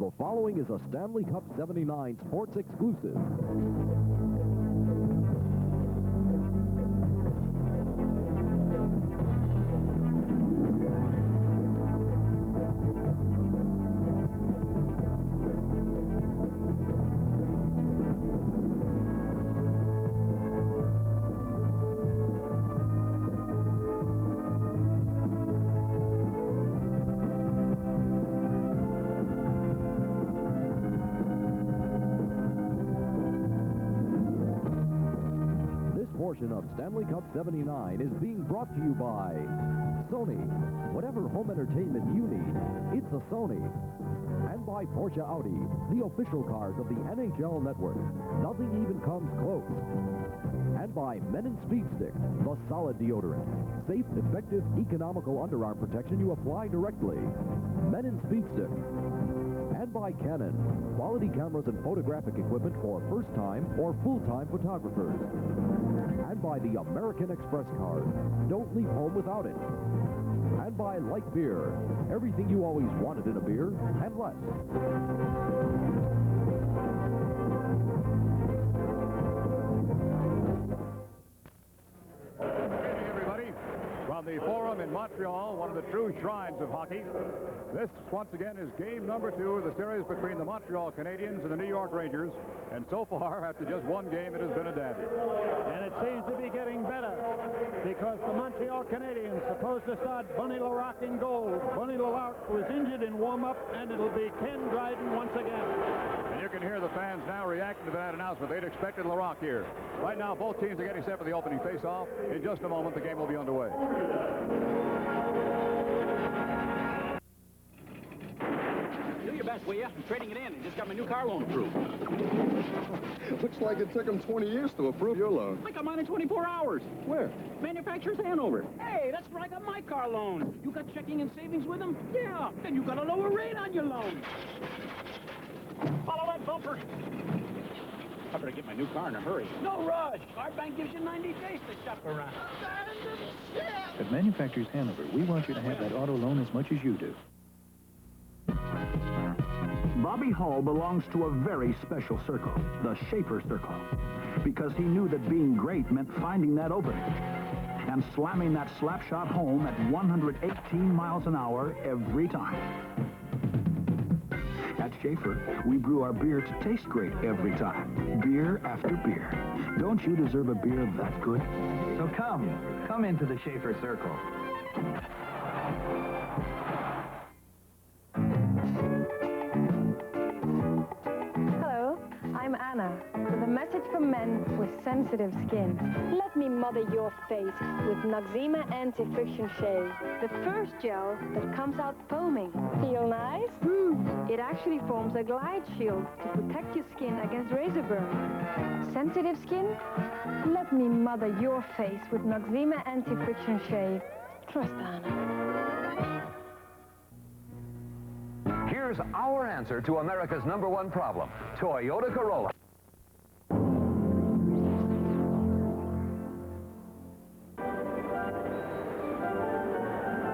The following is a Stanley Cup 79 sports exclusive. Portion of Stanley Cup 79 is being brought to you by Sony. Whatever home entertainment you need, it's a Sony. And by Porsche Audi, the official cars of the NHL Network. Nothing even comes close. And by Men in Speed Stick, the solid deodorant. Safe, effective, economical underarm protection you apply directly. Men in Speed Stick. And by Canon, quality cameras and photographic equipment for first-time or full-time photographers. And by the American Express card. Don't leave home without it. And by Light Beer. Everything you always wanted in a beer, and less. From the Forum in Montreal, one of the true shrines of hockey. This, once again, is game number 2 of the series between the Montreal Canadiens and the New York Rangers. And so far, after just one game, it has been a dandy. And it seems to be getting better because the Montreal Canadiens supposed to start Bunny Larocque in goal. Bunny Larocque was injured in warm-up, and it'll be Ken Dryden once again. And you can hear the fans now reacting to that announcement. They'd expected Larocque here. Right now, both teams are getting set for the opening face-off. In just a moment, the game will be underway. Do your best, will you? I'm trading it in. I just got my new car loan approved. Looks like it took them 20 years to approve your loan. I got mine in 24 hours. Where? Manufacturer's Hanover. Hey, that's where I got my car loan. You got checking and savings with them? Yeah. Then you got a lower rate on your loan. Follow that bumper. I better get my new car in a hurry. No rush. Our bank gives you 90 days to shop around. At Manufacturers Hanover, we want you to have that auto loan as much as you do. Bobby Hull belongs to a very special circle, the Schaefer Circle, because he knew that being great meant finding that opening and slamming that slap shot home at 118 miles an hour every time. At Schaefer, we brew our beer to taste great every time, beer after beer. Don't you deserve a beer that good? So come into the Schaefer Circle. Hello, I'm Anna, with a message for men with sensitive skin. Let me mother your face with Noxzema Anti-Friction Shave, the first gel that comes out foaming. Feel nice? It actually forms a glide shield to protect your skin against razor burn. Sensitive skin? Let me mother your face with Noxzema Anti-Friction Shave. Trust Anna. Here's our answer to America's #1 problem, Toyota Corolla.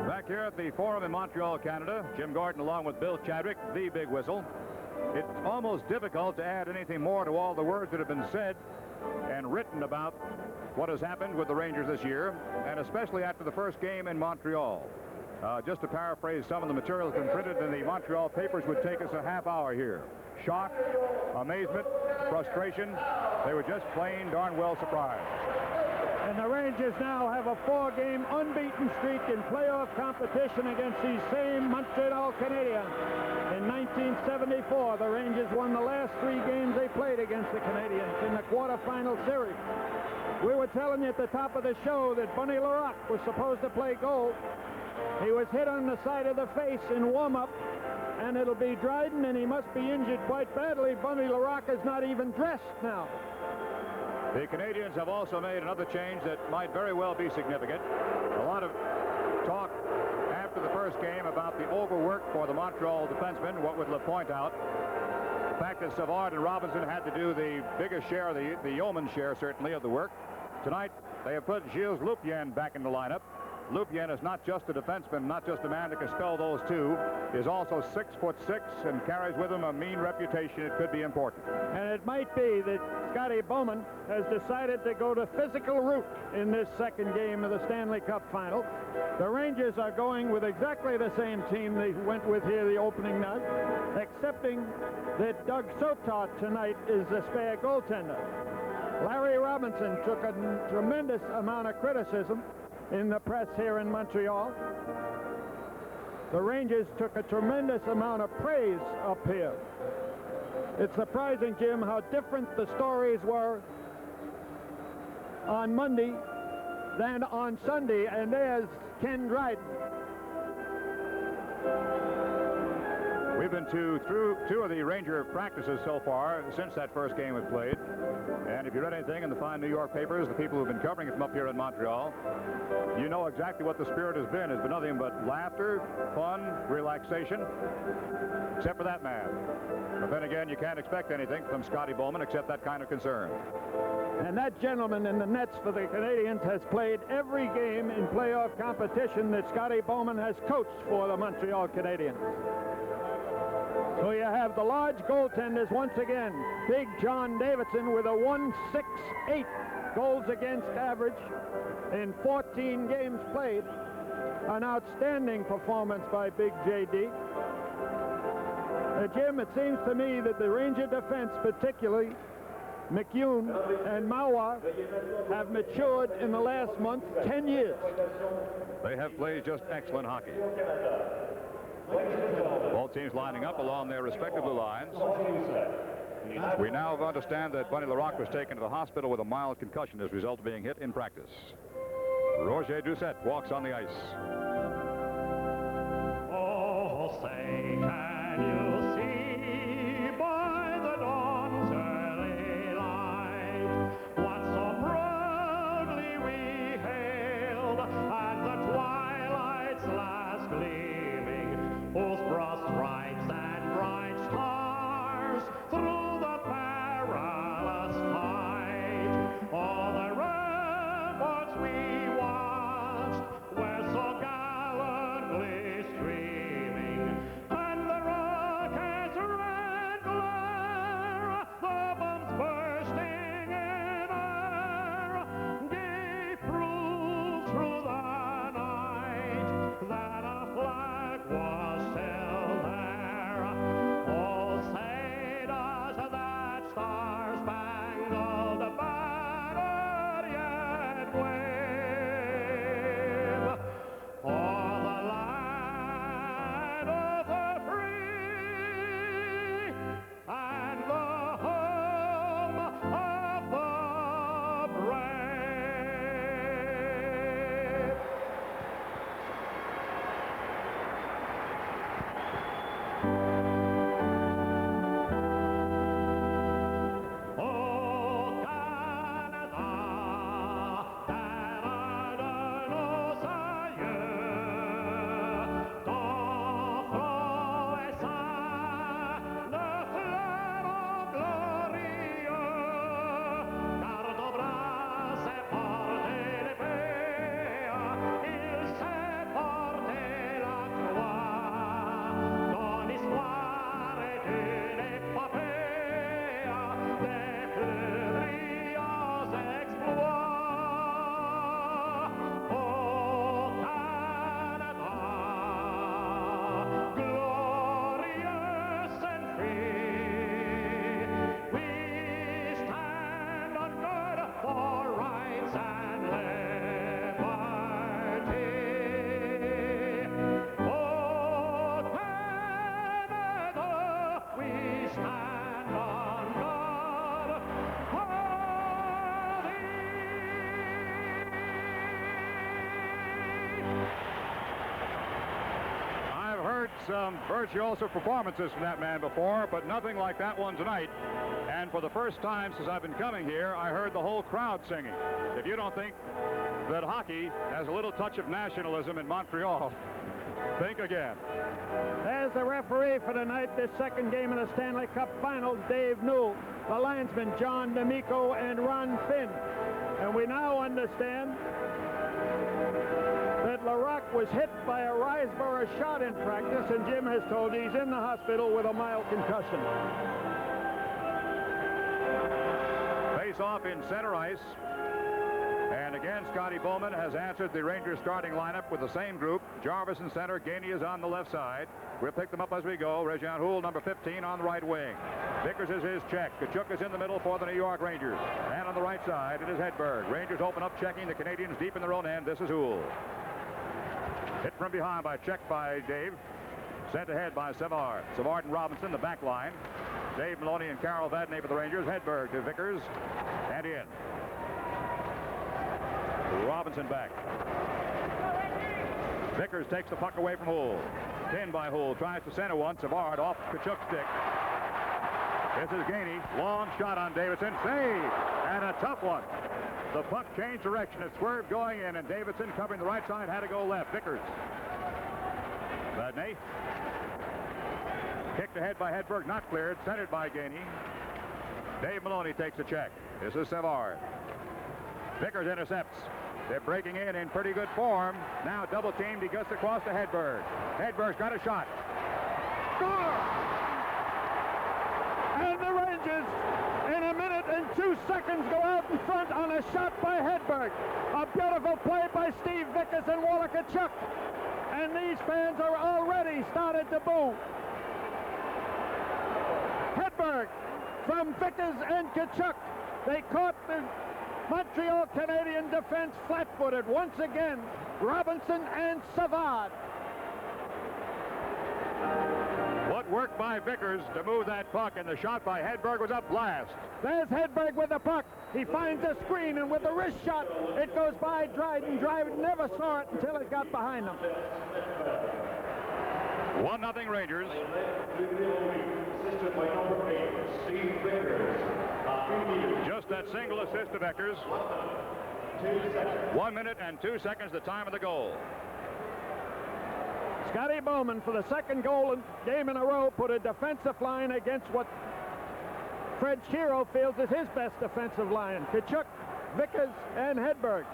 Back here at the Forum in Montreal, Canada, Jim Gordon along with Bill Chadwick, the Big Whistle. It's almost difficult to add anything more to all the words that have been said and written about what has happened with the Rangers this year, and especially after the first game in Montreal. Just to paraphrase some of the material that's been printed in the Montreal papers, would take us a half hour here. Shock, amazement, frustration. They were just plain darn well surprised. And the Rangers now have a 4-game unbeaten streak in playoff competition against these same Montreal Canadiens. In 1974, the Rangers won the last 3 games they played against the Canadiens in the quarterfinal series. We were telling you at the top of the show that Bunny Larocque was supposed to play goal. He was hit on the side of the face in warm-up, and it'll be Dryden, and he must be injured quite badly. Bunny Larocque is not even dressed now. The Canadiens have also made another change that might very well be significant. A lot of talk after the first game about the overwork for the Montreal defensemen. What would LaPointe out? The fact that Savard and Robinson had to do the biggest share, the yeoman's share, certainly, of the work. Tonight, they have put Gilles Lupien back in the lineup. Lupien is not just a defenseman, not just a man that can spell those two, is also 6'6" and carries with him a mean reputation. It could be important. And it might be that Scotty Bowman has decided to go the physical route in this second game of the Stanley Cup final. The Rangers are going with exactly the same team they went with here the opening night, excepting that Doug Sotot tonight is the spare goaltender. Larry Robinson took a tremendous amount of criticism in the press here in Montreal. The Rangers took a tremendous amount of praise up here. It's surprising, Jim, how different the stories were on Monday than on Sunday, and there's Ken Dryden. We've been through two of the Ranger practices so far since that first game was played. And if you read anything in the fine New York papers, the people who've been covering it from up here in Montreal, you know exactly what the spirit has been. It's been nothing but laughter, fun, relaxation, except for that man. But then again, you can't expect anything from Scotty Bowman except that kind of concern. And that gentleman in the nets for the Canadiens has played every game in playoff competition that Scotty Bowman has coached for the Montreal Canadiens. So you have the large goaltenders once again. Big John Davidson with a .168 goals against average in 14 games played. An outstanding performance by Big J.D. Jim, it seems to me that the Ranger defense, particularly McCune and Mawa, have matured in the last month 10 years. They have played just excellent hockey. Both teams lining up along their respective blue lines. We now understand that Bunny LaRocque was taken to the hospital with a mild concussion as a result of being hit in practice. Roger Doucette walks on the ice. Oh, say, can you see by the dawn's early light what so proudly we hailed at the twilight's last gleaming, whose broad stripes and bright stars through the perilous fight, all the ramparts we watched were so gallantly streaming, and the rockets' red glare, the bombs bursting in air, gave proof through the night that a flag was still there. Oh, say does that star-spangled banner yet wave o'er the land of the free and the home of the brave? Oh, Canada, terre de nos aïeux, ton front est saint, le fleuron glorieux, car ton bras s'est porté l'épée, il s'est porté la croix, ton histoire est une épopée des plus brillants exploits. Ô Canada, glorious and free, we stand on guard for rights and liberty. Ô Canada, we stand on guard for thee. I've heard some virtuoso performances from that man before, but nothing like that one tonight. And for the first time since I've been coming here, I heard the whole crowd singing. If you don't think that hockey has a little touch of nationalism in Montreal, think again. As the referee for tonight, this second game of the Stanley Cup Finals, Dave Newell, the linesmen John D'Amico and Ron Finn. And we now understand that the Rock was hit by a Riseborough shot in practice, and Jim has told you he's in the hospital with a mild concussion. Face off in center ice. And again, Scotty Bowman has answered the Rangers starting lineup with the same group. Jarvis in center, Gainey is on the left side. We'll pick them up as we go. Regent Houle, number 15, on the right wing. Vickers is his check. Kachuk is in the middle for the New York Rangers. And on the right side, it is Hedberg. Rangers open up, checking the Canadians deep in their own end. This is Houle. Hit from behind by check by Dave. Sent ahead by Savard. Savard and Robinson, the back line. Dave Maloney and Carol Vadney for the Rangers. Hedberg to Vickers. And in. Robinson back. Vickers takes the puck away from Houle. Pinned by Houle. Tries to center one. Savard off Kachuk's stick. This is Gainey. Long shot on Davidson. Save! And a tough one. The puck changed direction. It swerved going in, and Davidson, covering the right side, had to go left. Vickers. Vadney. Kicked ahead by Hedberg. Not cleared. Centered by Gainey. Dave Maloney takes a check. This is Savard. Vickers intercepts. They're breaking in pretty good form. Now double teamed. He gets across to Hedberg. Hedberg's got a shot. Score! And the Rangers, in a minute and 2 seconds, go out in front on a shot by Hedberg. A beautiful play by Steve Vickers and Walla Kachuk. And these fans are already started to boo. Hedberg from Vickers and Kachuk. They caught the Montreal Canadian defense flat-footed. Once again, Robinson and Savard. What work by Vickers to move that puck, and the shot by Hedberg was a blast. There's Hedberg with the puck. He finds a screen, and with the wrist shot, it goes by Dryden. Dryden never saw it until it got behind him. 1-0 Rangers. Assisted by number 8, Steve Vickers. Just that single assist to Vickers. 1 minute and 2 seconds, the time of the goal. Scotty Bowman, for the second goal game in a row, put a defensive line against what Fred Shero feels is his best defensive line. Kachuk, Vickers, and Hedberg.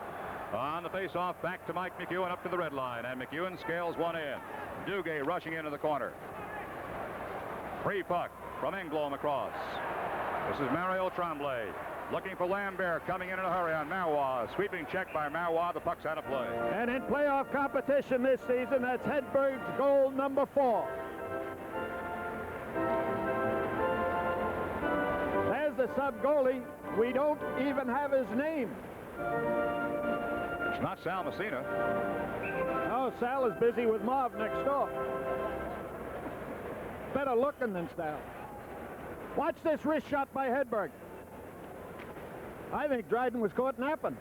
On the face-off, back to Mike McEwen up to the red line, and McEwen scales one in. Duguay rushing into the corner. Free puck from Engblom across. This is Mario Tremblay looking for Lambert, coming in a hurry on Marois. Sweeping check by Marois. The puck's out of play. And in playoff competition this season, that's Hedberg's goal number 4. There's the sub-goalie. We don't even have his name. It's not Sal Messina. No, Sal is busy with Marv next door. Better looking than Sal. Watch this wrist shot by Hedberg. I think Dryden was caught napping.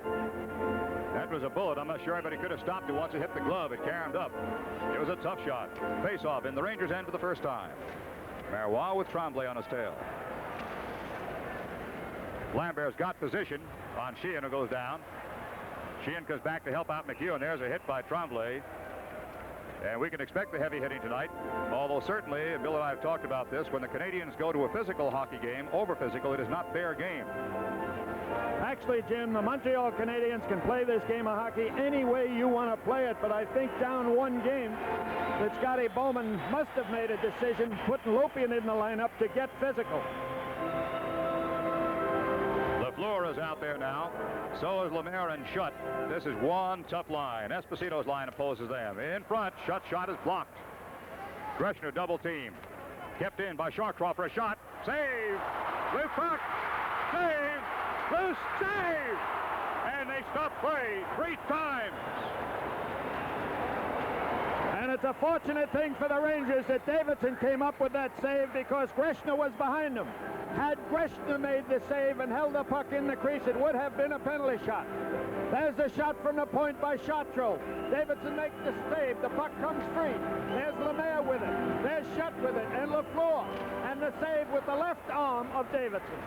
That was a bullet. I'm not sure anybody could have stopped it once it hit the glove. It caromed up. It was a tough shot. Face-off in the Rangers' end for the first time. Marois with Tremblay on his tail. Lambert's got position on Sheehan, who goes down. Sheehan comes back to help out McEwen. There's a hit by Tremblay. And we can expect the heavy hitting tonight, although certainly, and Bill and I have talked about this, when the Canadians go to a physical hockey game, over physical, it is not their game. Actually, Jim, the Montreal Canadiens can play this game of hockey any way you want to play it, but I think down one game that Scotty Bowman must have made a decision putting Lopien in the lineup to get physical. LaFleur is out there now. So is Lemaire and Schutt. This is one tough line. Esposito's line opposes them. In front, Schutt's shot is blocked. Greshner double team. Kept in by Sharkroff for a shot. Save! Loose puck! Save! Loose save! And they stop play 3 times. And it's a fortunate thing for the Rangers that Davidson came up with that save because Greshner was behind him. Had Greshner made the save and held the puck in the crease, it would have been a penalty shot. There's the shot from the point by Chartreux. Davidson makes the save. The puck comes free. There's Lemaire with it. There's Schutt with it. And LaFleur. And the save with the left arm of Davidson.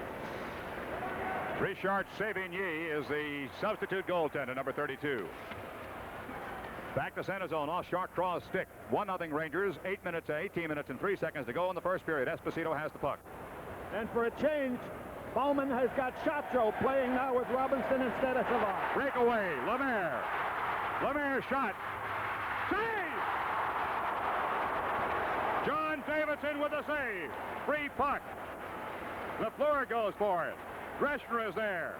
Richard Savigny is the substitute goaltender, number 32. Back to center zone off Chartreux's stick. 1-0 Rangers. 18 minutes and 3 seconds to go in the first period. Esposito has the puck. And for a change, Bowman has got Chartreux playing now with Robinson instead of Savard. Breakaway, Lemaire. Lemaire shot. Save! John Davidson with a save. Free puck. LaFleur goes for it. Greshner is there.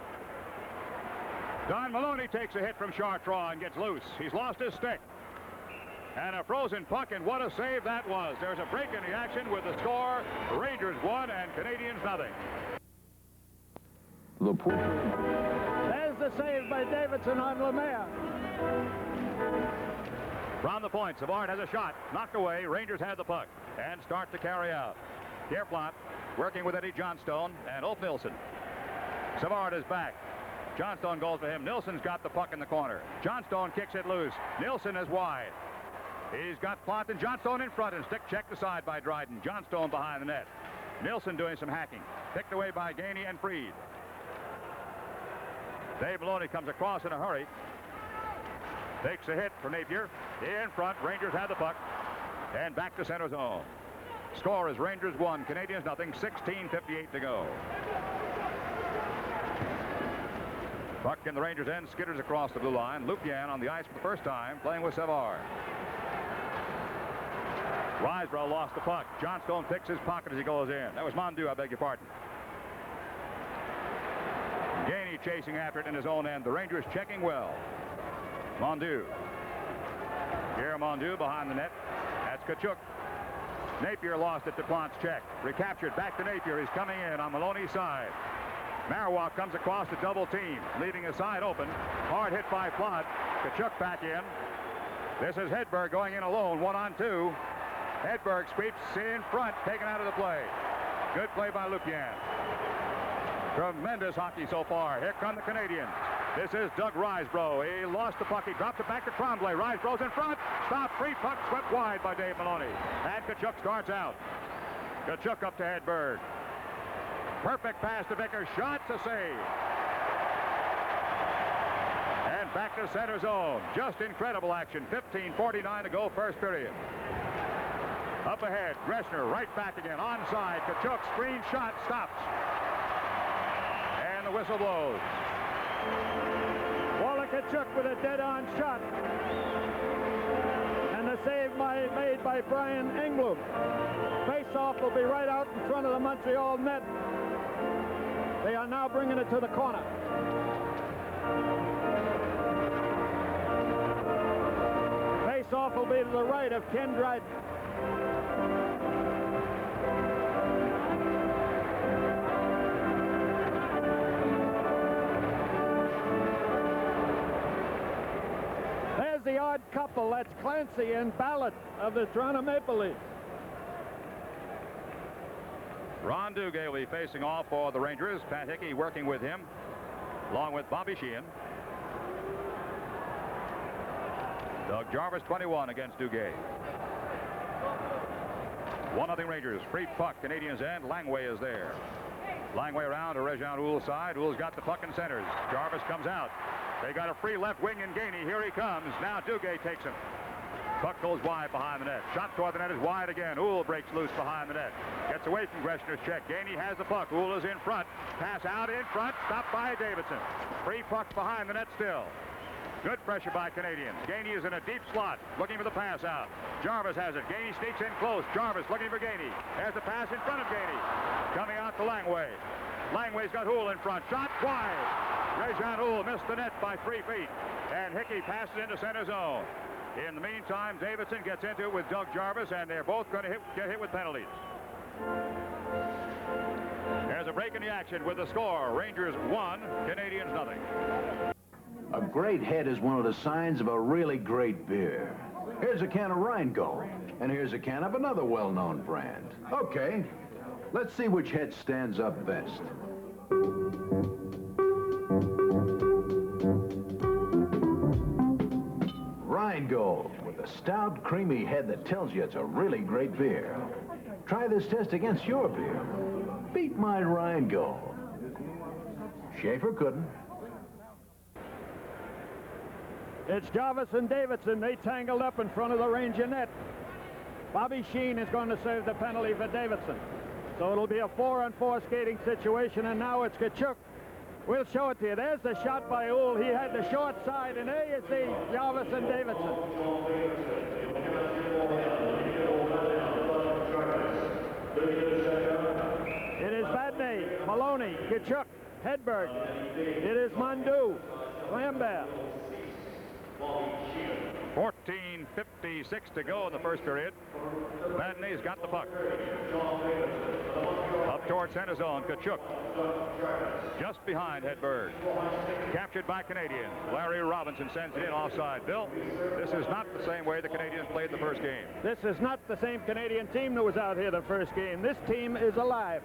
Don Maloney takes a hit from Chartrand and gets loose. He's lost his stick. And a frozen puck, and what a save that was. There's a break in the action with the score. The Rangers 1 and Canadians nothing. There's the save by Davidson on Lemaire. From the point, Savard has a shot. Knocked away. Rangers had the puck and start to carry out. Pierpont working with Eddie Johnstone and Ulf Nilsson. Savard is back. Johnstone goes for him. Nilsson's got the puck in the corner. Johnstone kicks it loose. Nilsson is wide. He's got Plot and Johnstone in front, and stick checked aside by Dryden. Johnstone behind the net. Nilsson doing some hacking. Picked away by Gainey and Freed. Dave Maloney comes across in a hurry. Takes a hit from Napier. In front, Rangers have the puck. And back to center zone. Score is Rangers 1, Canadians nothing, 16:58 to go. Puck in the Rangers' end, skitters across the blue line. Lupien on the ice for the first time, playing with Savard. Riseborough lost the puck. Johnstone picks his pocket as he goes in. That was Mondu, I beg your pardon. Gainey chasing after it in his own end. The Rangers checking well. Mondu. Pierre Mondu behind the net. That's Kachuk. Napier lost it to Plant's check. Recaptured back to Napier. He's coming in on Maloney's side. Marowak comes across to double team, leaving his side open. Hard hit by Plant. Kachuk back in. This is Hedberg going in alone, 1-on-2. Hedberg sweeps in front, taken out of the play. Good play by Lupien. Tremendous hockey so far. Here come the Canadians. This is Doug Risebrough. He lost the puck. He dropped it back to Tremblay. Risebrough's in front. Stop. Free puck swept wide by Dave Maloney. And Kachuk starts out. Kachuk up to Hedberg. Perfect pass to Vickers. Shot to save. And back to center zone. Just incredible action. 15:49 to go, first period. Up ahead, Greshner right back again. Onside. Kachuk screen shot stops. And the whistle blows. Walla Kachuk with a dead-on shot. And the save made by Brian Englund. Face-off will be right out in front of the Montreal net. They are now bringing it to the corner. Face-off will be to the right of Ken Dryden. There's the odd couple. That's Clancy and Ballard of the Toronto Maple Leafs. Ron Duguay will be facing off for the Rangers. Pat Hickey working with him, along with Bobby Sheehan. Doug Jarvis, 21 against Duguay. 1-0 Rangers. Free puck, Canadians end. Langway is there. Langway around to Réjean Houle's side. Houle's got the puck in centers. Jarvis comes out. They got a free left wing in Gainey. Here he comes. Now Duguay takes him. Puck goes wide behind the net. Shot toward the net is wide again. Houle breaks loose behind the net. Gets away from Greshner's check. Gainey has the puck. Houle is in front. Pass out in front. Stopped by Davidson. Free puck behind the net still. Good pressure by Canadians. Gainey is in a deep slot, looking for the pass out. Jarvis has it. Gainey sneaks in close. Jarvis looking for Gainey. Has the pass in front of Gainey. Coming out to Langway. Langway's got Houle in front. Shot wide. Réjean Houle missed the net by 3 feet. And Hickey passes into center zone. In the meantime, Davidson gets into it with Doug Jarvis, and they're both going to get hit with penalties. There's a break in the action with the score. Rangers 1, Canadians nothing. A great head is one of the signs of a really great beer. Here's a can of Rheingold, and here's a can of another well-known brand. Okay, let's see which head stands up best. Rheingold, with a stout, creamy head that tells you it's a really great beer. Try this test against your beer. Beat my Rheingold. Schaefer couldn't. It's Jarvis and Davidson. They tangled up in front of the Ranger net. Bobby Sheen is going to serve the penalty for Davidson. So it'll be a 4-on-4 skating situation, and now it's Kachuk We'll show it to you. There's the shot by Uhl. He had the short side, and there you see Jarvis and Davidson. It is Vadnais, Maloney, Kachuk, Hedberg. It is Mondu, Lambert. 14:56 to go in the first period. Vadnais's got the puck. Up towards center zone, Kachuk. Just behind Hedberg. Captured by Canadians. Larry Robinson sends it in offside. Bill, this is not the same way the Canadians played the first game. This is not the same Canadian team that was out here the first game. This team is alive.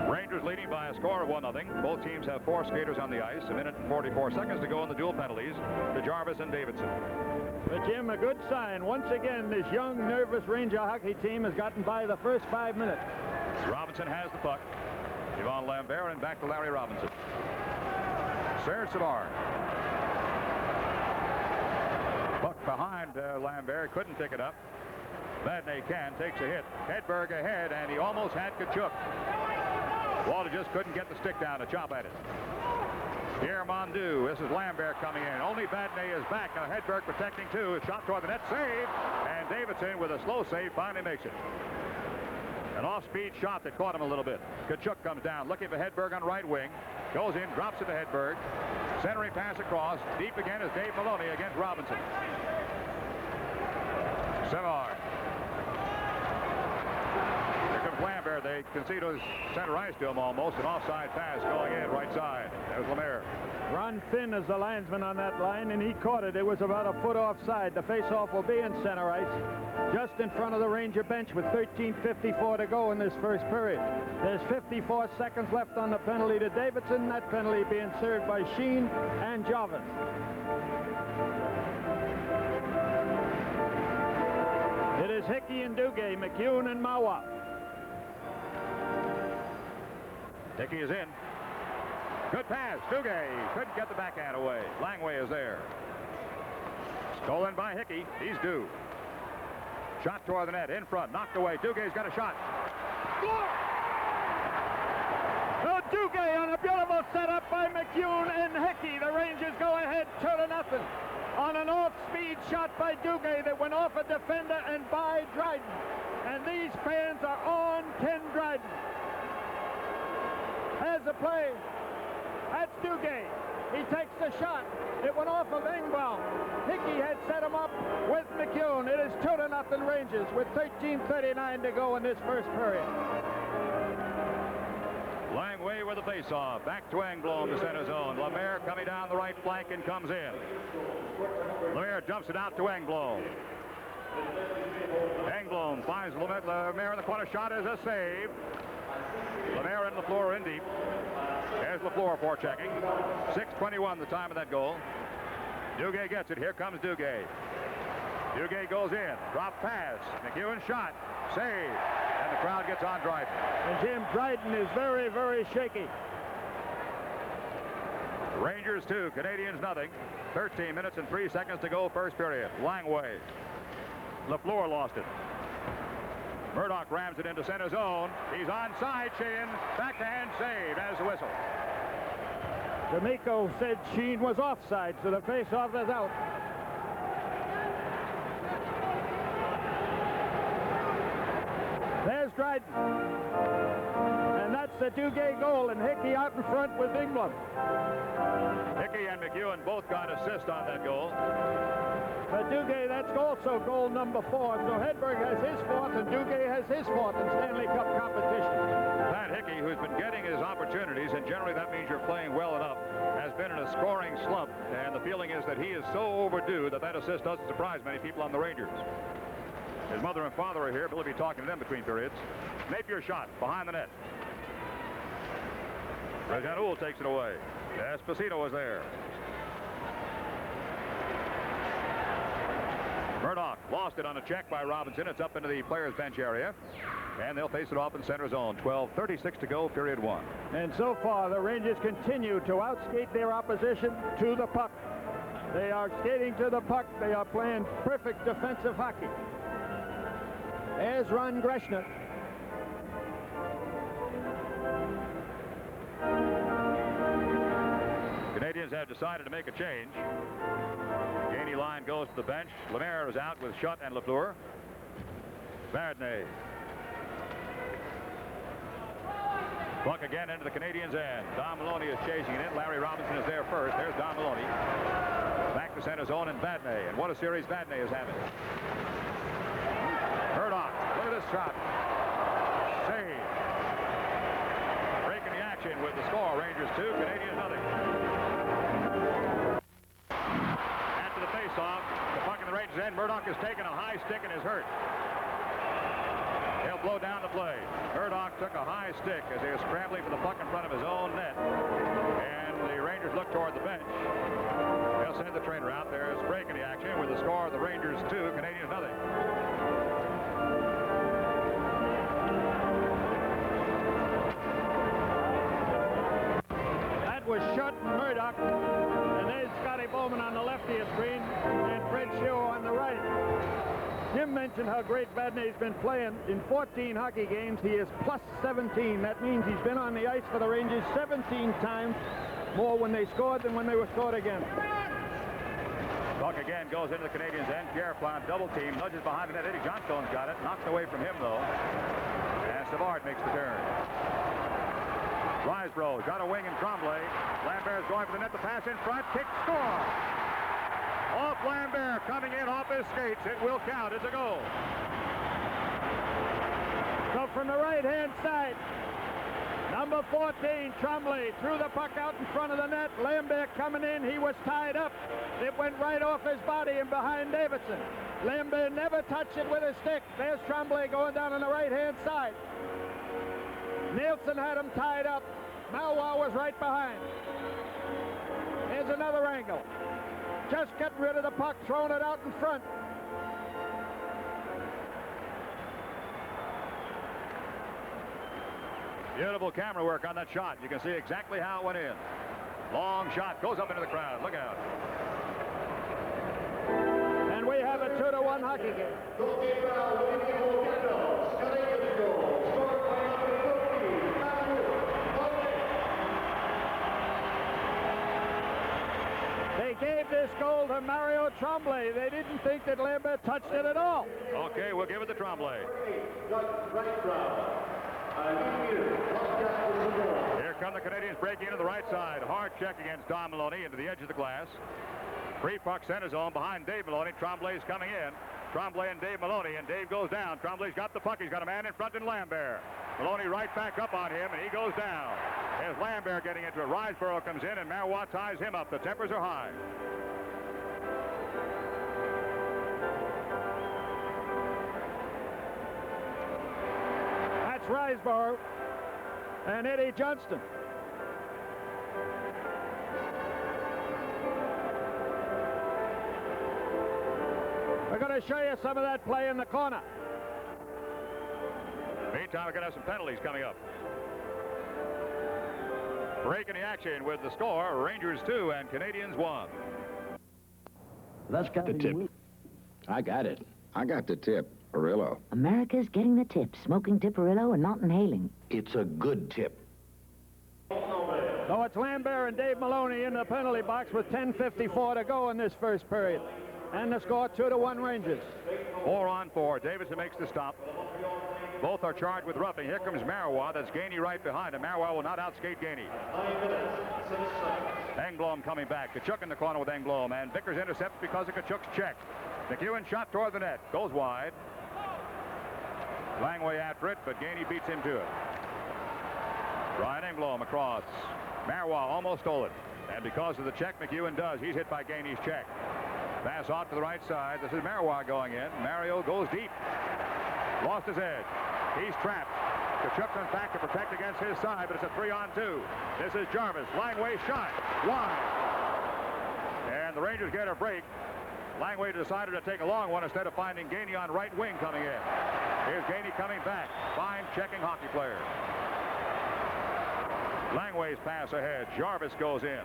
Rangers leading by a score of 1-0. Both teams have 4 skaters on the ice. A minute and 44 seconds to go in the dual penalties to Jarvis and Davidson. But Jim, a good sign. Once again, this young, nervous Ranger hockey team has gotten by the first 5 minutes. Robinson has the puck. Yvonne Lambert and back to Larry Robinson. Serge Savard. Puck behind Lambert. Couldn't pick it up. Vadnais takes a hit. Hedberg ahead, and he almost had Kachuk. Walter just couldn't get the stick down to chop at it. Pierre Mondu. This is Lambert coming in. Only Vadnais is back. Now Hedberg protecting too. Shot toward the net. Save. And Davidson with a slow save finally makes it. An off-speed shot that caught him a little bit. Kachuk comes down looking for Hedberg on right wing. Goes in, drops it to Hedberg. Centering pass across. Deep again is Dave Maloney against Robinson. Savard. Lambert, they concede his center ice to him almost. An offside pass going in right side. There's Lemaire. Ron Finn is the linesman on that line, and he caught it. It was about a foot offside. The face-off will be in center ice, just in front of the Ranger bench with 13:54 to go in this first period. There's 54 seconds left on the penalty to Davidson. That penalty being served by Sheen and Jarvis. It is Hickey and Duguay, McEwen and Mawa. Hickey is in. Good pass. Duguay couldn't get the backhand away. Langway is there. Stolen by Hickey. He's due. Shot toward the net. In front. Knocked away. Dugay's got a shot. Oh, Duguay on a beautiful setup by McEwen and Hickey. The Rangers go ahead 2-0 on an off-speed shot by Duguay that went off a defender and by Dryden. And these fans are on Ken Dryden. Has the play. That's Duguay. He takes the shot. It went off of Engbaum. Hickey had set him up with McEwen. It is 2-0 Rangers with 13:39 to go in this first period. Langway with a face-off. Back to Engblom to center zone. Lemaire coming down the right flank and comes in. Lemaire jumps it out to Engblom. Engblom finds Lemaire in the corner. Shot is a save. Lemaire and LaFleur in deep. There's LaFleur forechecking. 6:21 the time of that goal. Duguay gets it. Here comes Duguay. Duguay goes in. Drop pass. McEwen shot. Save. And the crowd gets on Dryden. And Jim, Dryden is very, very shaky. Rangers 2, Canadians nothing. 13 minutes and 3 seconds to go first period. Langway. LaFleur lost it. Murdoch rams it into center zone. He's onside. Sheehan. Backhand save as the whistle. D'Amico said Sheen was offside, so the face-off is out. There's Dryden. And that's the Duguay goal, and Hickey out in front with England. Hickey and McEwen both got assists on that goal. But Duguay, that's also goal number 4. So Hedberg has his 4th, and Duguay has his 4th in Stanley Cup competition. Pat Hickey, who's been getting his opportunities, and generally that means you're playing well enough, has been in a scoring slump, and the feeling is that he is so overdue that that assist doesn't surprise many people on the Rangers. His mother and father are here. Bill will be talking to them between periods. Napier shot behind the net. President Uhl takes it away. Esposito was there. Murdoch lost it on a check by Robinson. It's up into the players' bench area. And they'll face it off in center zone. 12:36 to go, period 1. And so far, the Rangers continue to outskate their opposition to the puck. They are skating to the puck. They are playing perfect defensive hockey. There's Ron Greshner. Canadians have decided to make a change. Gainey line goes to the bench. Lemaire is out with Schutt and Lafleur. Vadnais. Puck again into the Canadians' end. Don Maloney is chasing it in. Larry Robinson is there first. There's Don Maloney. Back to center zone and Vadnais. And what a series Vadnais is having. Murdoch. Look at this shot. Save. Breaking the action with the score. Rangers 2, Canadians nothing. After the face-off, the puck in the Rangers' end. Murdoch has taken a high stick and is hurt. He'll blow down the play. Murdoch took a high stick as he was scrambling for the puck in front of his own net. And the Rangers look toward the bench. They'll send the trainer out there. It's breaking the action with the score of the Rangers 2, Canadians nothing. That was Schutt and Murdoch. And there's Scotty Bowman on the left of your screen and Fred Sheo on the right. Jim mentioned how great Vadnais has been playing. In 14 hockey games, he is plus 17. That means he's been on the ice for the Rangers 17 times more when they scored than when they were scored against. Puck again goes into the Canadians' end. Pierre Plante double team, nudges behind the net. Eddie Johnstone's got it. Knocked away from him, though. And Savard makes the turn. Risebrough got a wing in Tremblay. Lambert's going for the net. The pass in front. Kick, score! Off Lambert, coming in off his skates. It will count as a goal. So from the right-hand side, number 14, Tremblay, threw the puck out in front of the net. Lambert coming in. He was tied up. It went right off his body and behind Davidson. Lambert never touched it with his stick. There's Tremblay going down on the right-hand side. Nielsen had him tied up. Malwa was right behind. Here's another angle. Just getting rid of the puck, throwing it out in front. Beautiful camera work on that shot. You can see exactly how it went in. Long shot, goes up into the crowd. Look out. And we have a 2-1 hockey game. They gave this goal to Mario Tremblay. They didn't think that Lambert touched it at all. Okay, we'll give it to Tremblay. Here come the Canadians breaking into the right side. Hard check against Don Maloney into the edge of the glass. Free puck center zone behind Dave Maloney. Tremblay's coming in. Tremblay and Dave Maloney, and Dave goes down. Tremblay's got the puck. He's got a man in front in Lambert. Maloney right back up on him, and he goes down. There's Lambert getting into it. Riseborough comes in, and Marois ties him up. The tempers are high. That's Riseborough and Eddie Johnston. We're going to show you some of that play in the corner. Meantime, we're going to have some penalties coming up. Breaking the action with the score, Rangers 2 and Canadians 1. That's got the tip. I got it. I got the tip. Perillo. America's getting the tip. Smoking Tiparillo and not inhaling. It's a good tip. So it's Lambert and Dave Maloney in the penalty box with 10:54 to go in this first period. And the score 2-1 Rangers. 4 on 4. Davidson makes the stop. Both are charged with roughing. Here comes Marois. That's Gainey right behind him. Marois will not outskate Gainey. Engblom coming back. Kachuk in the corner with Engblom. And Vickers intercepts because of Kachuk's check. McEwen shot toward the net. Goes wide. Langway after it, but Gainey beats him to it. Brian Engblom across. Marois almost stole it. And because of the check McEwen does, he's hit by Gainey's check. Pass off to the right side. This is Marois going in. Mario goes deep. Lost his edge. He's trapped. Kachuk comes back to protect against his side, but it's a 3-on-2. This is Jarvis. Langway shot. Wide. And the Rangers get a break. Langway decided to take a long one instead of finding Gainey on right wing coming in. Here's Gainey coming back. Fine checking hockey player. Langway's pass ahead. Jarvis goes in.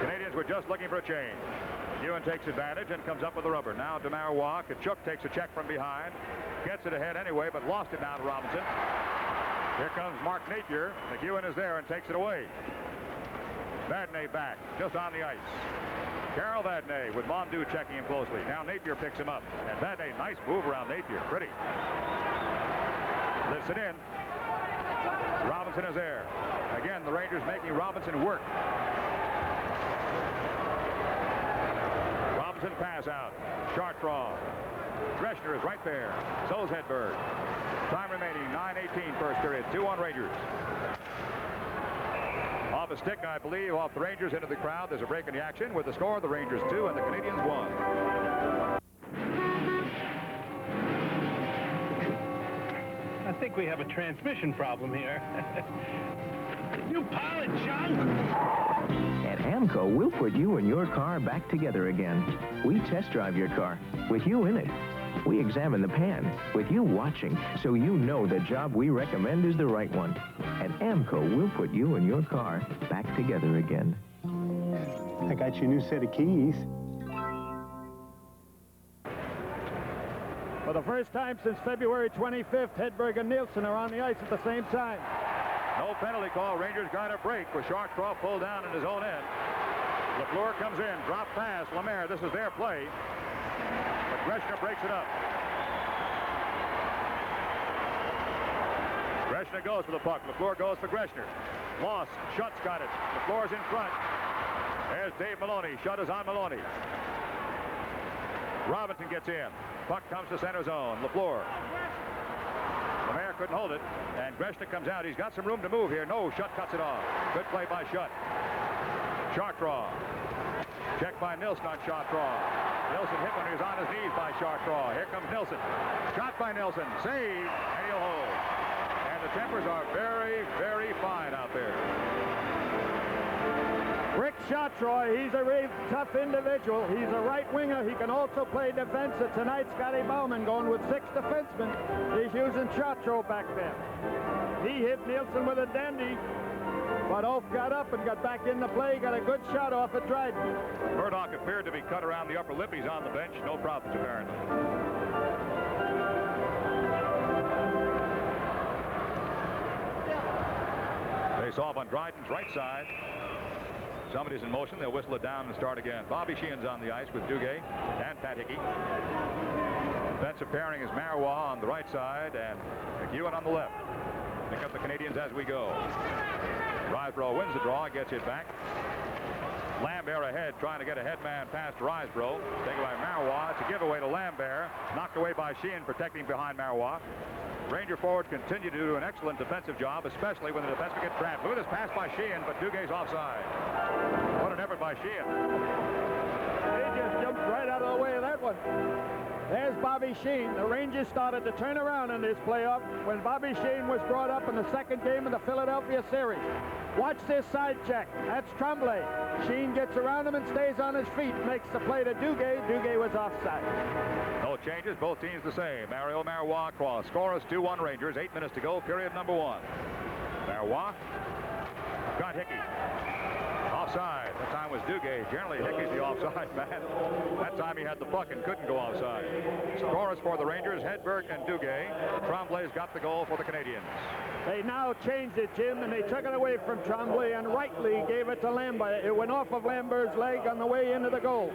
Canadians were just looking for a change. Ewan takes advantage and comes up with the rubber. Now to Marois. Kachuk takes a check from behind. Gets it ahead anyway, but lost it now to Robinson. Here comes Mark Napier. McEwen is there and takes it away. Vadnais back, just on the ice. Carol Vadnais with Mondu checking him closely. Now Napier picks him up. And Vadnais, nice move around Napier. Pretty. Lifts it in. Robinson is there. Again, the Rangers making Robinson work. Robinson pass out. Chartrand. Greshner is right there. So is Hedberg. Time remaining, 9:18 first period. 2-1 Rangers. Off a stick, I believe, off the Rangers into the crowd. There's a break in the action with the score, the Rangers 2 and the Canadians 1. I think we have a transmission problem here. You pilot, John! At AMCO, we'll put you and your car back together again. We test drive your car with you in it. We examine the pan with you watching so you know the job we recommend is the right one. At AMCO, we'll put you and your car back together again. I got your new set of keys. For the first time since February 25th, Hedberg and Nielsen are on the ice at the same time. No penalty call. Rangers got a break with Chartrand pulled down in his own end. Lafleur comes in, drop pass. Lemaire, this is their play. But Greshner breaks it up. Greshner goes for the puck. Lafleur goes for Greshner. Lost. Schutt's got it. Lafleur's in front. There's Dave Maloney. Schutt is on Maloney. Robinson gets in. Puck comes to center zone. Lafleur. Lemaire couldn't hold it, and Greshner comes out. He's got some room to move here. No, Schutt cuts it off. Good play by Schutt. Chartrand. Check by Nilsson on Chartrand. Nilsson hit when he was on his knees by Chartrand. Here comes Nilsson. Shot by Nilsson. Save, and he'll hold. And the tempers are very, very fine out there. Rick Chartrand, he's a really tough individual. He's a right winger. He can also play defense. Tonight, Scotty Bowman going with 6 defensemen. He's using Chartrand back there. He hit Nielsen with a dandy, but Oaf got up and got back in the play. Got a good shot off at Dryden. Murdoch appeared to be cut around the upper lip. He's on the bench. No problems, apparently. Face off on Dryden's right side. Somebody's in motion. They'll whistle it down and start again. Bobby Sheehan's on the ice with Duguay and Pat Hickey. Defensive pairing is Marois on the right side and McEwen on the left. Pick up the Canadians as we go. Risebrough wins the draw, gets it back. Lambert ahead, trying to get a headman past Risebrough. Taken by Marois. It's a giveaway to Lambert. Knocked away by Sheehan, protecting behind Marois. Ranger forwards continue to do an excellent defensive job, especially when the defenseman gets trapped. Look at this pass by Sheehan, but Dugay's offside. What an effort by Sheehan. He just jumped right out of the way of that one. There's Bobby Sheehan. The Rangers started to turn around in this playoff when Bobby Sheehan was brought up in the second game of the Philadelphia series. Watch this side check. That's Tremblay. Sheehan gets around him and stays on his feet. Makes the play to Dugay. Dugay was offside. No changes. Both teams the same. Mario Marois cross. Score is 2-1 Rangers. 8 minutes to go. Period number 1. Marois got Hickey. Offside. That time was Dugay. Generally, Hickey's the offside man. That time he had the puck and couldn't go offside. Scorers for the Rangers, Hedberg and Dugay. Tremblay's got the goal for the Canadians. They now changed it, Jim, and they took it away from Tremblay and rightly gave it to Lambert. It went off of Lambert's leg on the way into the goal.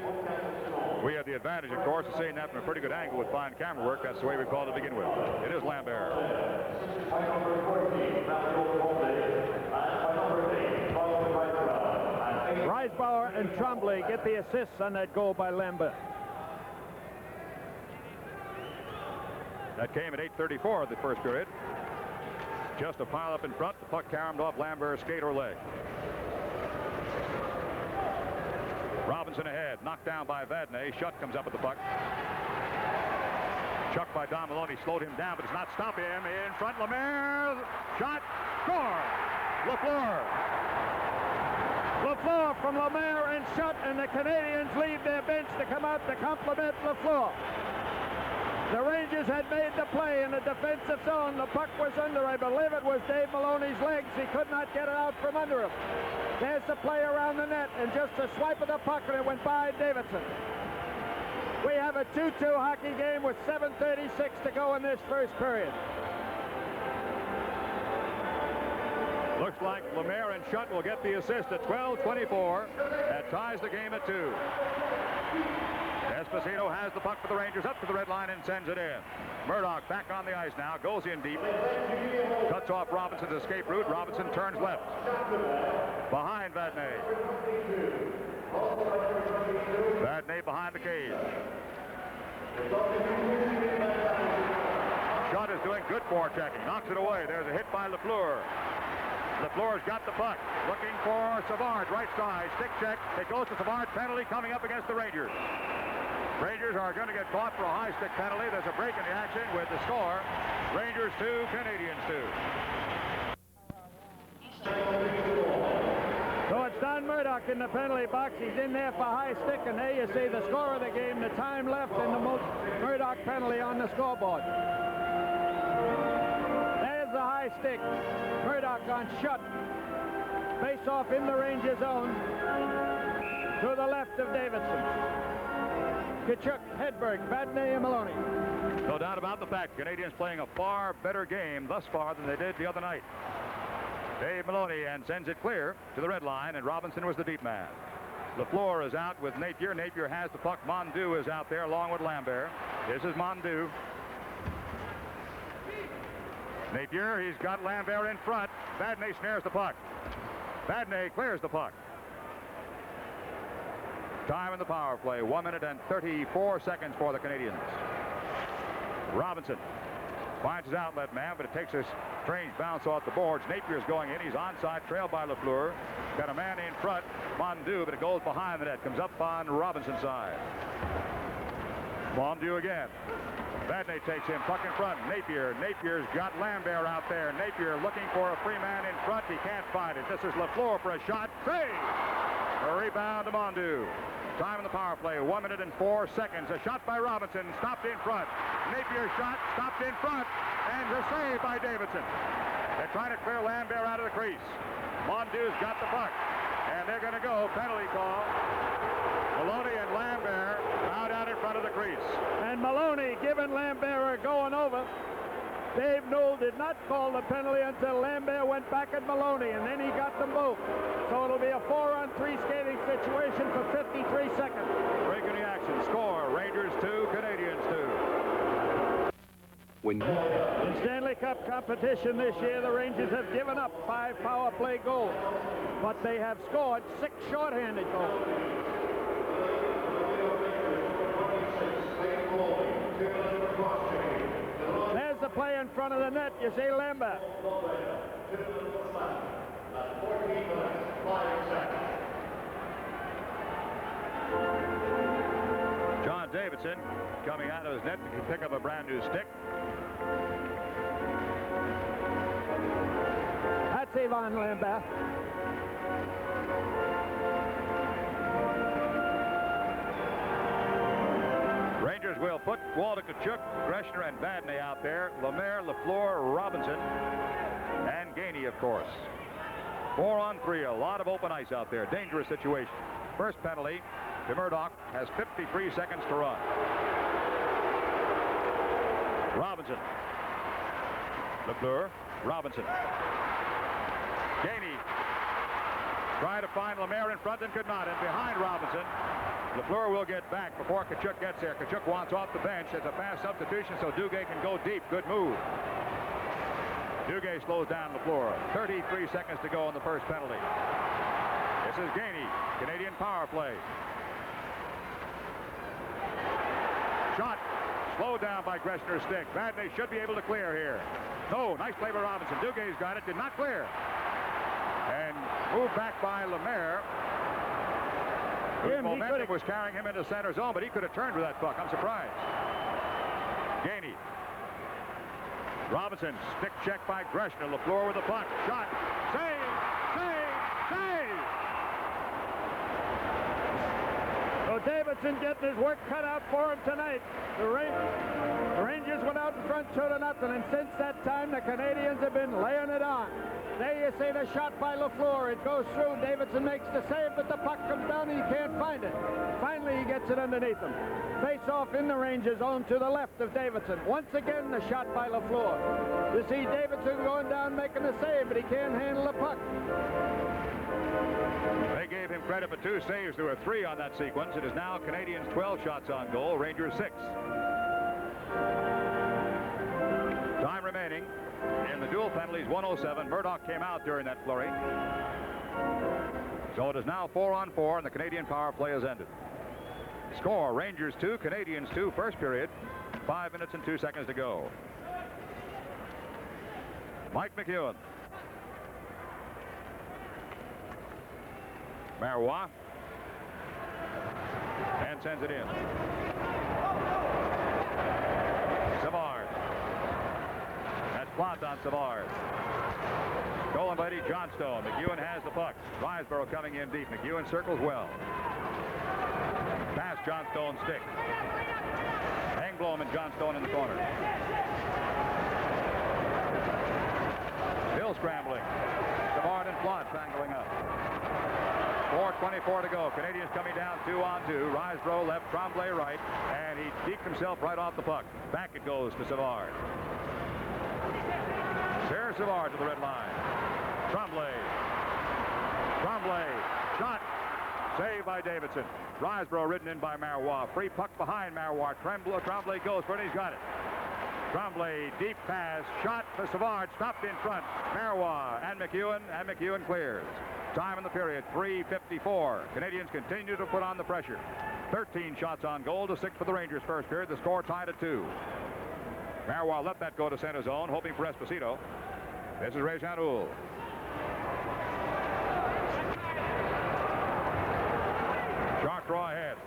We have the advantage, of course, of seeing that from a pretty good angle with fine camera work. That's the way we call it to begin with. It is Lambert. Risebauer and Tremblay get the assists on that goal by Lambert. That came at 8:34 of the first period. Just a pile up in front. The puck caromed off Lambert's skate or leg. Robinson ahead. Knocked down by Vadnais. Schutt comes up with the puck. Chuck by Don Maloney slowed him down, but does not stop him. In front, Lemaire. Shot. Score. Lafleur. Lafleur from Lemaire and Schutt, and the Canadians leave their bench to come out to compliment Lafleur. The Rangers had made the play in the defensive zone. The puck was under, I believe it was Dave Maloney's legs. He could not get it out from under him. There's the play around the net, and just a swipe of the puck, and it went by Davidson. We have a 2-2 hockey game with 7:36 to go in this first period. Looks like Lemaire and Schutt will get the assist at 12:24. That ties the game at 2. Esposito has the puck for the Rangers up to the red line and sends it in. Murdoch back on the ice now, goes in deep, cuts off Robinson's escape route. Robinson turns left, behind Vadnais. Vadnais behind the cage. Schutt is doing good forechecking, knocks it away. There's a hit by Lafleur. Lafleur's got the puck, looking for Savard, right side, stick check. It goes to Savard, penalty coming up against the Rangers. Rangers are going to get caught for a high stick penalty. There's a break in the action with the score. Rangers 2, Canadians 2. So it's Don Murdoch in the penalty box. He's in there for high stick, and there you see the score of the game, the time left, and the Murdoch penalty on the scoreboard. There's the high stick. Murdoch on Schutt. Face off in the Ranger zone to the left of Davidson. Tkachuk, Hedberg, Vadnais, and Maloney. No doubt about the fact Canadians playing a far better game thus far than they did the other night. Dave Maloney and sends it clear to the red line, and Robinson was the deep man. Lafleur is out with Napier. Napier has the puck. Mondu is out there along with Lambert. This is Mondu. Napier, he's got Lambert in front. Vadnais snares the puck. Vadnais clears the puck. Time in the power play, 1 minute and 34 seconds for the Canadians. Robinson finds his outlet man, but it takes a strange bounce off the boards. Napier's going in. He's onside, trailed by Lafleur. Got a man in front, Mondu, but it goes behind the net. Comes up on Robinson's side. Mondu again. Vadnais takes him, puck in front. Napier's got Lambert out there. Napier looking for a free man in front. He can't find it. This is Lafleur for a shot. Save! A rebound to Mondu. Time in the power play, 1 minute and 4 seconds. A shot by Robinson, stopped in front. Napier shot, stopped in front, and a save by Davidson. They're trying to clear Lambert out of the crease. Mondu's got the puck, and they're going to go penalty call. Maloney and Lambert out in front of the crease. And Maloney giving Lambert a going over. Dave Newell did not call the penalty until Lambert went back at Maloney, and then he got them both. So it'll be a 4-on-3 skating situation for 53 seconds. Break in the action. Score, Rangers 2, Canadians 2. In Stanley Cup competition this year, the Rangers have given up 5 power play goals, but they have scored 6 shorthanded goals. There's the play in front of the net. You see Lambert. John Davidson coming out of his net to pick up a brand new stick. That's Ivan Lambert. Rangers will put Walter Tkachuk, Greshner, and Vadnais out there. Lemaire, Lafleur, Robinson, and Gainey, of course. 4-on-3, a lot of open ice out there. Dangerous situation. First penalty to Murdoch, has 53 seconds to run. Robinson. Lafleur, Robinson. Gainey trying to find Lemaire in front and could not. And behind Robinson, Lafleur will get back before Tkachuk gets there. Tkachuk wants off the bench. It's a fast substitution so Duguay can go deep. Good move. Duguay slows down Lafleur. 33 seconds to go on the first penalty. This is Gainey, Canadian power play. Shot slowed down by Greshner's stick. Vadnais should be able to clear here. No, nice play by Robinson. Dugay's got it, did not clear. And moved back by Lemaire. Momentum was carrying him into center zone, but he could have turned with that puck. I'm surprised. Gainey. Robinson, stick check by Greshner. Lafleur with the puck. Shot. Save! Save! Save! So Davidson getting his work cut out for him tonight. The Rangers went out in front 2-0, and since that time, the Canadians have been laying it on. There you see the shot by LaFleur. It goes through. Davidson makes the save, but the puck comes down and he can't find it. Finally, he gets it underneath him. Face off in the Rangers zone to the left of Davidson. Once again, the shot by LaFleur. You see Davidson going down making the save, but he can't handle the puck. They gave him credit for 2 saves. There were 3 on that sequence. It is now Canadians 12 shots on goal, Rangers 6. Time remaining in the dual penalties, 1:07. Murdoch came out during that flurry. So it is now 4-on-4, and the Canadian power play has ended. Score, Rangers 2, Canadians 2, first period. 5 minutes and 2 seconds to go. Mike McEwen. Marois. And sends it in. Savard. That's Plot on Savard. Stolen by Eddie Johnstone. McEwen has the puck. Riseborough coming in deep. McEwen circles well. Pass Johnstone's stick. Engblom and Johnstone in the corner. Still scrambling. Savard and Plot tangling up. 4:24 to go. Canadians coming down 2-on-2. Riseborough left, Tremblay right, and he deked himself right off the puck. Back it goes to Savard. Sarah Savard to the red line. Tremblay. Shot. Saved by Davidson. Riseborough ridden in by Marois. Free puck behind Marois. Tremblay goes for it. He's got it. Tremblay, deep pass. Shot for Savard. Stopped in front. Marois and McEwen clears. Time in the period, 3:54. Canadians continue to put on the pressure. 13 shots on goal to 6 for the Rangers first period. The score tied at 2. Marois let that go to center zone, hoping for Esposito. This is Ray Jean-Houl. Chartres ahead.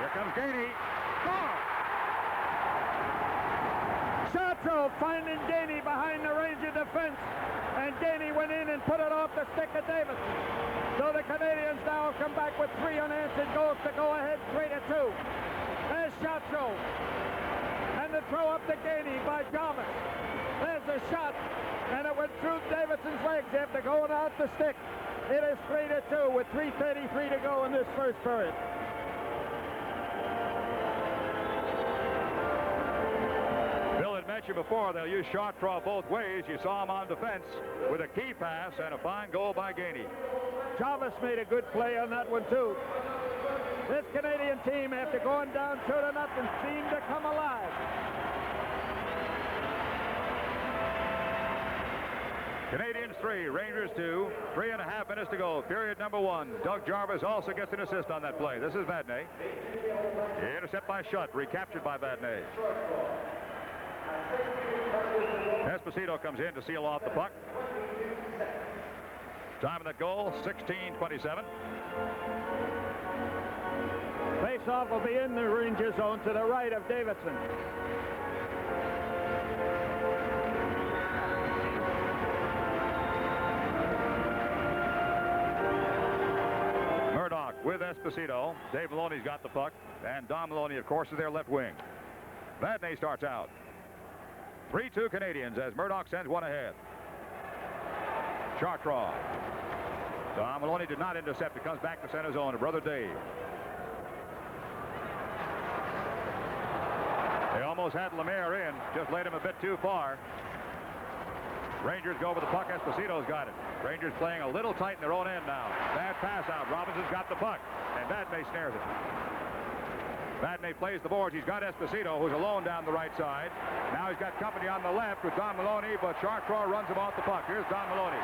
Here comes Gainey. Score! Chartres finding Gainey behind the Ranger defense. And Gainey went in and put it off the stick of Davis. So the Canadians now come back with 3 unanswered goals to go ahead 3-2. There's Chartres. And the throw up to Gainey by Jarvis. There's the shot. And it went through Davidson's legs after going out the stick. It is 3-2 with 3:33 to go in this first period. Mentioned before, they'll use Chartres both ways. You saw him on defense with a key pass and a fine goal by Gainey. Jarvis made a good play on that one, too. This Canadian team, after going down 2-0, seemed to come alive. Canadians 3, Rangers 2, 3.5 minutes to go. Period number 1. Doug Jarvis also gets an assist on that play. This is Vadnais. Intercept by Schutt, recaptured by Vadnais. Esposito comes in to seal off the puck. Time of that goal, 16:27. Face-off will be in the Ranger zone to the right of Davidson. Murdoch with Esposito. Dave Maloney's got the puck, and Don Maloney, of course, is their left wing. Vadnais starts out. 3-2 Canadians as Murdoch sends one ahead. Chartres. Don Maloney did not intercept. It comes back to center zone to brother Dave. They almost had Lemaire in, just laid him a bit too far. Rangers go over the puck. Esposito's got it. Rangers playing a little tight in their own end now. Bad pass out. Robinson's got the puck, and Vadnais snares it. Vadnais plays the boards. He's got Esposito, who's alone down the right side. Now he's got company on the left with Don Maloney, but Chartres runs him off the puck. Here's Don Maloney.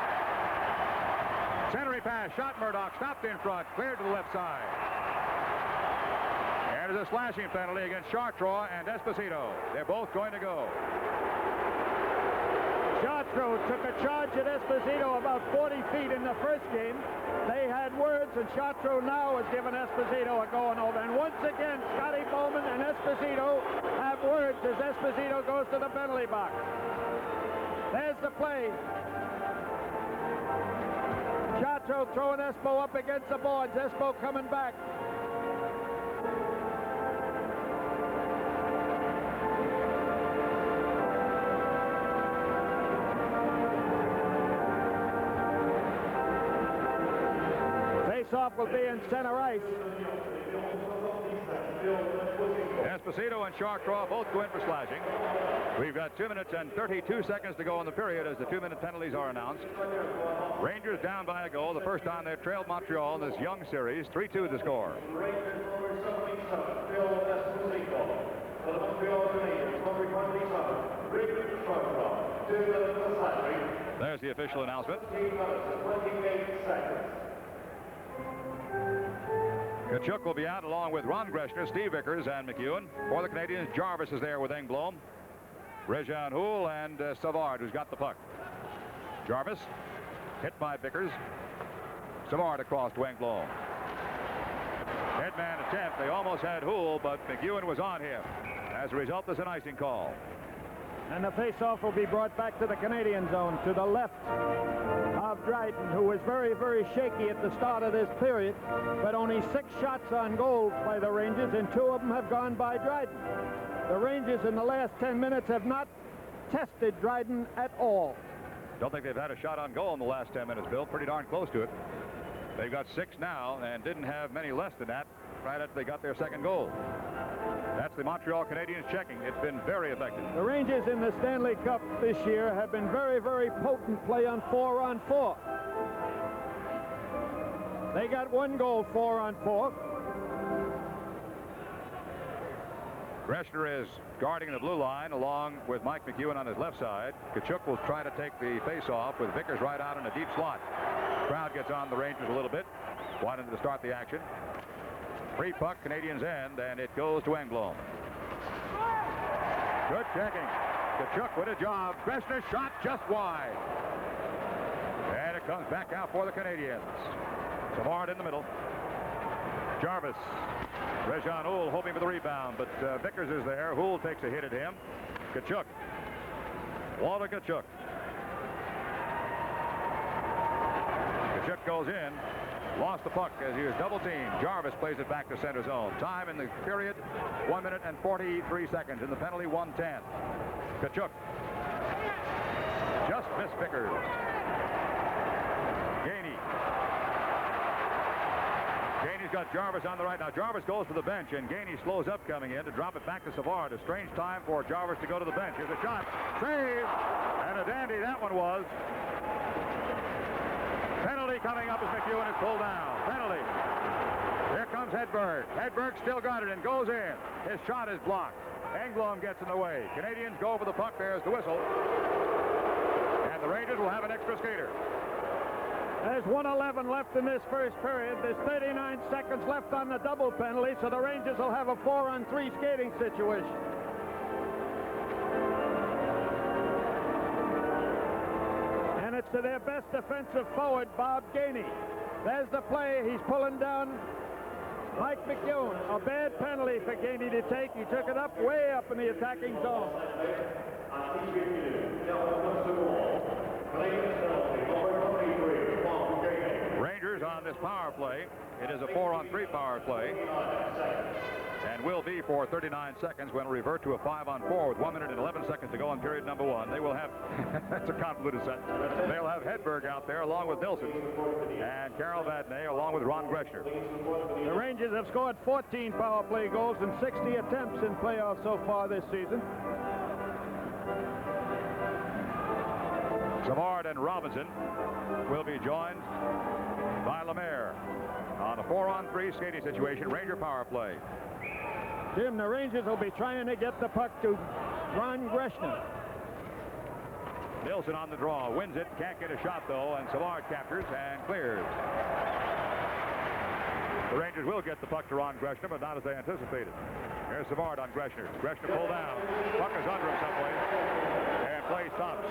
Centering pass, shot Murdoch, stopped in front, cleared to the left side. And there's a slashing penalty against Chartres and Esposito. They're both going to go. Chartres took a charge at Esposito about 40 feet in the first game. They had words, and Chartres now has given Esposito a going over. And once again, Scotty Bowman and Esposito have words as Esposito goes to the penalty box. There's the play. Chartres throwing Espo up against the boards. Espo coming back. face-off will be in center ice. Esposito and Shawcroft both go in for slashing. We've got 2 minutes and 32 seconds to go in the period as the 2-minute penalties are announced. Rangers down by a goal, the first time they've trailed Montreal in this young series. 3-2 the score. There's the official announcement. Kachuk will be out along with Ron Greshner, Steve Vickers, and McEwen. For the Canadians, Jarvis is there with Engblom, Réjean Houle, and Savard, who's got the puck. Jarvis hit by Vickers. Savard across to Engblom. Headman attempt. They almost had Houle, but McEwen was on him. As a result, there's an icing call. And the face-off will be brought back to the Canadian zone, to the left of Dryden, who was very, very shaky at the start of this period, but only 6 shots on goal by the Rangers, and 2 of them have gone by Dryden. The Rangers in the last 10 minutes have not tested Dryden at all. Don't think they've had a shot on goal in the last 10 minutes, Bill. Pretty darn close to it. They've got 6 now and didn't have many less than that right after they got their second goal. That's the Montreal Canadiens checking. It's been very effective. The Rangers in the Stanley Cup this year have been very, very potent play on 4-on-4. They got 1 goal 4-on-4. Greshner is guarding the blue line along with Mike McEwen on his left side. Kachuk will try to take the face-off with Vickers right out in a deep slot. Crowd gets on the Rangers a little bit, wanting to start the action. Free puck, Canadians end, and it goes to Engblom. Good checking. Kachuk with a job. Greshner shot just wide. And it comes back out for the Canadians. Savard in the middle. Jarvis. Réjean Houle hoping for the rebound, but Vickers is there. Houle takes a hit at him. Kachuk. Walter Kachuk. Kachuk goes in. Lost the puck as he was double teamed. Jarvis plays it back to center zone. Time in the period, 1 minute and 43 seconds. In the penalty, 1:10. Kachuk. Just missed Vickers. Gainey. Gainey's got Jarvis on the right. Now Jarvis goes to the bench, and Gainey slows up coming in to drop it back to Savard. A strange time for Jarvis to go to the bench. Here's a shot. Save! And a dandy that one was. Penalty coming up as McEwen is pulled down. Penalty. Here comes Hedberg. Hedberg still got it and goes in. His shot is blocked. Engblom gets in the way. Canadians go for the puck. There's the whistle. And the Rangers will have an extra skater. There's 1:11 left in this first period. There's 39 seconds left on the double penalty, so the Rangers will have a 4-on-3 skating situation. And it's to their best defensive forward, Bob Gainey. There's the play. He's pulling down Mike McEwen. A bad penalty for Gainey to take. He took it up, way up in the attacking zone. Rangers on this power play. It is a 4-on-3 power play. And will be for 39 seconds when we revert to a 5-on-4 with 1 minute and 11 seconds to go in period number 1. They will have, that's a convoluted sentence. They'll have Hedberg out there along with Nilsson and Carol Vadnais along with Ron Greshner. The Rangers have scored 14 power play goals and 60 attempts in playoffs so far this season. Savard and Robinson will be joined by Lemaire on a 4-on-3 skating situation. Ranger power play. Jim, the Rangers will be trying to get the puck to Ron Greshner. Nilsson on the draw, wins it, can't get a shot though, and Savard captures and clears. The Rangers will get the puck to Ron Greshner, but not as they anticipated. Here's Savard on Greshner. Greshner pulled down. Puck is under him someplace, and play stops.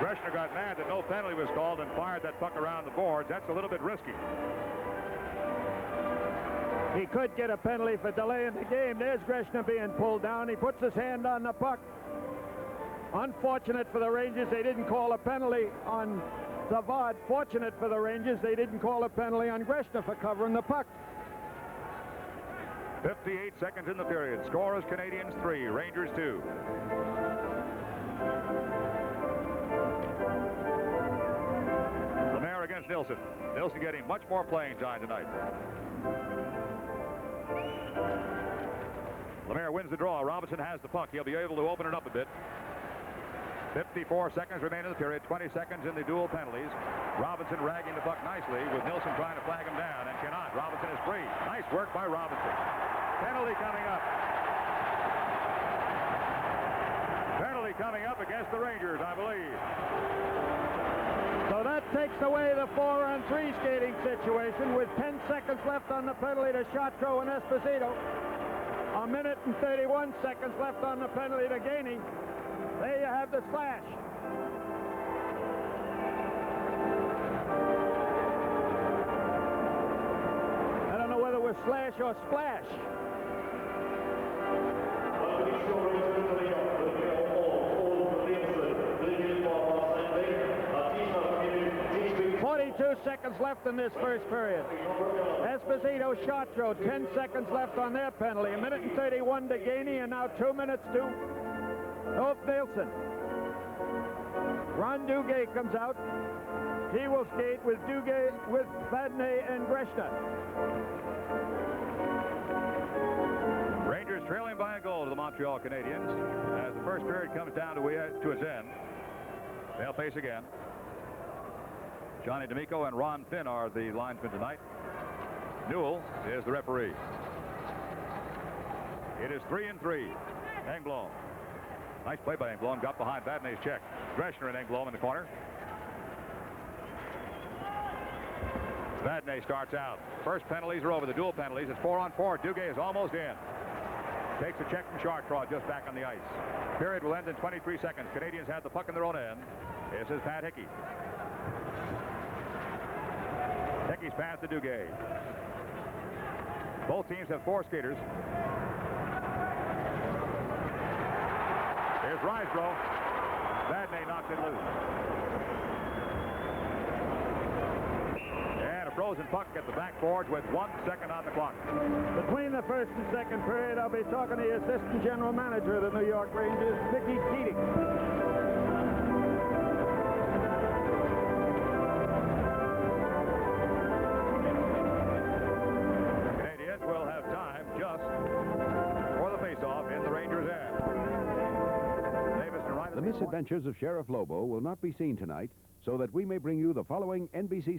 Greshner got mad that no penalty was called and fired that puck around the boards. That's a little bit risky. He could get a penalty for delaying the game. There's Greshner being pulled down. He puts his hand on the puck. Unfortunate for the Rangers, they didn't call a penalty on Savard. Fortunate for the Rangers, they didn't call a penalty on Greshner for covering the puck. 58 seconds in the period. Score is Canadians 3, Rangers 2. Nilsson. Nilsson getting much more playing time tonight. Lemaire wins the draw. Robinson has the puck. He'll be able to open it up a bit. 54 seconds remain in the period. 20 seconds in the dual penalties. Robinson ragging the puck nicely with Nilsson trying to flag him down and cannot. Robinson is free. Nice work by Robinson. Penalty coming up. Penalty coming up against the Rangers, I believe. So that takes away the 4-on-3 skating situation with 10 seconds left on the penalty to Chartreux and Esposito. A minute and 31 seconds left on the penalty to Gainey. There you have the slash. I don't know whether it was slash or splash. 42 seconds left in this first period. Esposito, Chartreux, 10 seconds left on their penalty. A minute and 31 to Gainey, and now 2 minutes to Nilsson. Ron Duguay comes out. He will skate with Duguay, with Vadnais and Greshna. Rangers trailing by a goal to the Montreal Canadiens as the first period comes down to its end. They'll face again. Johnny D'Amico and Ron Finn are the linesmen tonight. Newell is the referee. It is 3-3. Engblom. Nice play by Engblom. Got behind Vadnais' check. Greshner and Engblom in the corner. Vadnais starts out. First penalties are over. The dual penalties. It's 4-on-4. Duguay is almost in. Takes a check from Chartreux just back on the ice. Period will end in 23 seconds. Canadians have the puck in their own end. This is Pat Hickey. Hickey's pass to Duguay. Both teams have 4 skaters. Here's Risebrough. Vadnais knocks it loose. And a frozen puck at the backboards with 1 second on the clock. Between the first and second period, I'll be talking to the assistant general manager of the New York Rangers, Mickey Keating. Canadians will have time just for the face-off in the Rangers' end. The misadventures of Sheriff Lobo will not be seen tonight, so that we may bring you the following NBC